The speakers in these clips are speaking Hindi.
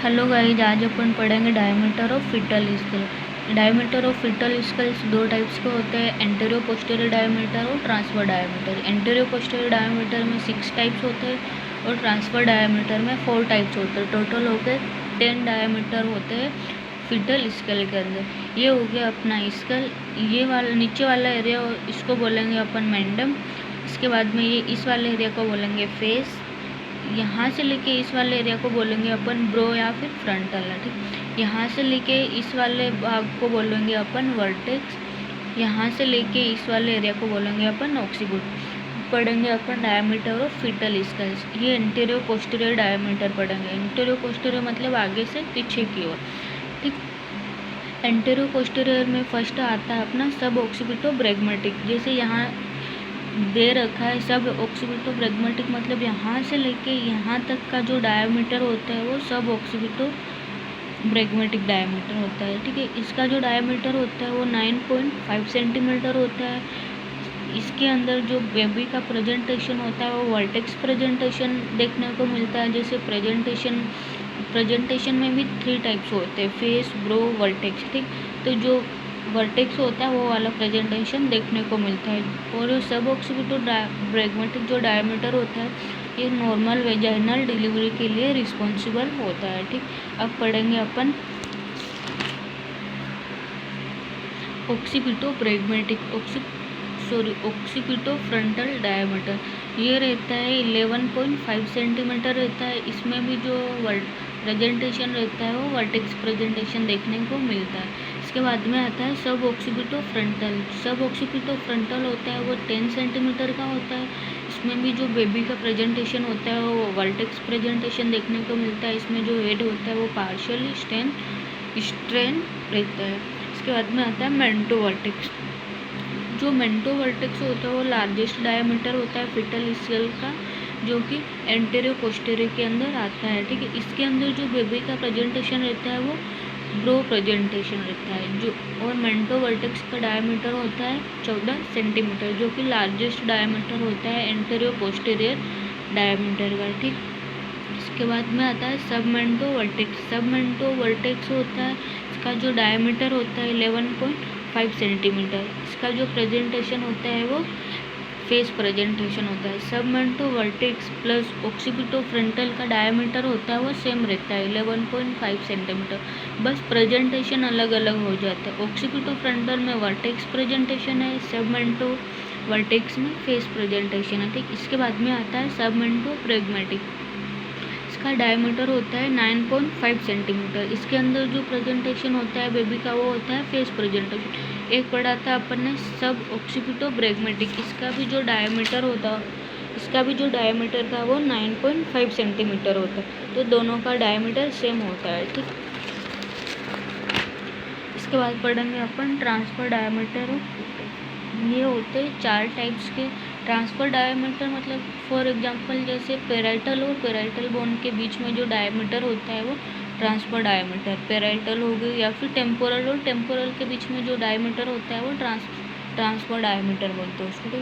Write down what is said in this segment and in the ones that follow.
हेलो गाइस, आज अपन पढ़ेंगे diameter of fetal skull. Diameter of fetal skulls दो टाइप्स के होते हैं, एंटेरियो पोस्टीरियर डायमीटर और transverse diameter. Anterior posterior diameter में 6 टाइप्स होते हैं और ट्रांसफर डायमीटर में 4 टाइप्स होते हैं। टोटल हो गए 10 डायमीटर होते हैं फीटल स्कल के अंदर। ये हो गया अपना स्कल। ये वाला नीचे वाला एरिया इसको बोलेंगे अपन मेंडम। इसके बाद में ये इस वाले एरिया को बोलेंगे फेस। यहाँ से लेके इस वाले एरिया को बोलेंगे अपन ब्रो या फिर फ्रंटल। ठीक, यहाँ से लेके इस वाले भाग को बोलेंगे अपन वर्टेक्स। यहाँ से लेके इस वाले एरिया को बोलेंगे अपन ऑक्सीपिट। पढ़ेंगे अपन डायमीटर ऑफ फीटल स्कल्स। ये एंटीरियर पोस्टीरियर डायमीटर पढ़ेंगे। एंटीरियर पोस्टीरियर मतलब आगे से पीछे की ओर। ठीक, एंटीरियर पोस्टीरियर में फर्स्ट आता है अपना सब ऑक्सीपिटो ब्रैग्मेटिक। जैसे यहाँ दे रखा है सब ऑक्सीपिटो ब्रैग्मेटिक, मतलब यहाँ से लेके यहाँ तक का जो डायमीटर होता है वो सब ऑक्सीपिटो ब्रैग्मेटिक डायमीटर होता है। ठीक है, इसका जो डायमीटर होता है वो 9.5 सेंटीमीटर होता है। इसके अंदर जो बेबी का प्रेजेंटेशन होता है वो वर्टेक्स प्रेजेंटेशन देखने को मिलता है। जैसे प्रेजेंटेशन में भी 3 टाइप्स होते हैं, फेस, ब्रो, वर्टेक्स। ठीक, तो जो वर्टेक्स होता है वो वाला प्रेजेंटेशन देखने को मिलता है। और सब ऑक्सीपिटो ब्रैग्मेटिक जो डायमीटर होता है ये नॉर्मल वेजाइनल डिलीवरी के लिए रिस्पॉन्सिबल होता है। ठीक, अब पढ़ेंगे अपन ऑक्सीपिटो ब्रैग्मेटिक ऑक्सीपिटो फ्रंटल डायमीटर। ये रहता है 11.5 सेंटीमीटर रहता है। इसमें भी जो प्रेजेंटेशन रहता है वो वर्टेक्स प्रेजेंटेशन देखने को मिलता है। इसके बाद में आता है सब ऑक्सीपिटो फ्रंटल। सब ऑक्सीपिटो फ्रंटल होता है वो 10 सेंटीमीटर का होता है। इसमें भी जो बेबी का प्रेजेंटेशन होता है वो वर्टेक्स प्रेजेंटेशन देखने को मिलता है। इसमें जो हेड होता है वो पार्शियली स्ट्रेन रहता है। इसके बाद में आता है मेंटो वर्टेक्स। जो मेंटो वर्टेक्स होता है वो लार्जेस्ट डायमीटर होता है फीटल स्कल का, जो कि एंटीरियर पोस्टीरियर के अंदर आता है। ठीक है, इसके अंदर जो बेबी का प्रेजेंटेशन रहता है वो ब्रो प्रेजेंटेशन रहता है। जो और मेंटो वर्टेक्स का डायमीटर होता है 14 सेंटीमीटर, जो कि लार्जेस्ट डायमीटर होता है एंटीरियर पोस्टीरियर डायमीटर का। ठीक, इसके बाद में आता है सब मेंटो वर्टेक्स। सब मेंटो वर्टेक्स होता है, इसका जो डायमीटर होता है 11.5 सेंटीमीटर। इसका जो प्रेजेंटेशन होता है वो फेस प्रेजेंटेशन होता है। सब मेंटो वर्टेक्स प्लस ऑक्सीपिटो फ्रंटल का डायमीटर होता है वो सेम रहता है 11.5 सेंटीमीटर, बस प्रेजेंटेशन अलग अलग हो जाता है। ऑक्सीपिटो फ्रंटल में वर्टेक्स प्रेजेंटेशन है, सब मेंटो वर्टेक्स में फेस प्रेजेंटेशन है। ठीक, इसके बाद में आता है सब मेंटो ब्रैग्मेटिक। इसका डायमीटर होता है 9.5 सेंटीमीटर। इसके अंदर जो प्रेजेंटेशन होता है बेबी का वो होता है फेस प्रेजेंटेशन। एक पढ़ा था अपन ने सब ऑक्सीपिटो ब्रैग्मेटिक। इसका भी जो डायमीटर था वो 9.5 सेंटीमीटर होता है। तो दोनों का डायमीटर सेम होता है। ठीक, इसके बाद पढ़ेंगे अपन ट्रांसफर डायमीटर। ये होते हैं 4 टाइप्स के। ट्रांसफर डायमीटर मतलब फॉर एग्जांपल जैसे पेराइटल और पेराइटल बोन के बीच में जो डायमीटर होता है वो ट्रांसफर डायमीटर। पेराइटल हो गई या फिर टेम्पोरल और टेम्पोरल के बीच में जो डायमीटर होता है वो ट्रांसफर डायमीटर बोलते हैं उसको।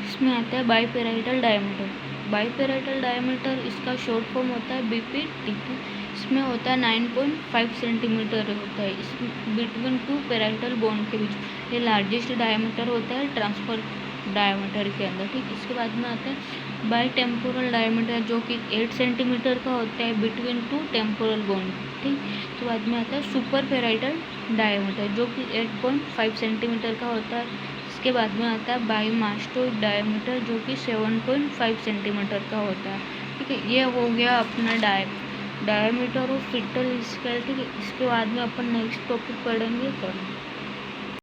इसमें आता है बाईपेराइटल डायमीटर। बाईपेराइटल डायमीटर इसका शॉर्ट फॉर्म होता है BPTP। इसमें होता है 9.5 सेंटीमीटर होता है इस बिटवीन 2 पेराइटल बोन के बीच। ये लार्जेस्ट डायमीटर होता है ट्रांसफर डायमीटर के अंदर। ठीक, इसके बाद में आता है बाई टेम्पोरल डायमीटर, जो कि 8 सेंटीमीटर का होता है बिटवीन 2 टेम्पोरल बोन। ठीक, इसके बाद में आता है सुपर पेराइटल डायमीटर, जो कि 8.5 सेंटीमीटर का होता है। इसके बाद में आता है बाई मास्टोइड डायमीटर, जो कि 7.5 सेंटीमीटर का होता है। ठीक है, ये हो गया अपना डायमीटर ऑफ फीटल स्कल। ठीक है, इसके बाद में अपन नेक्स्ट टॉपिक पढ़ेंगे।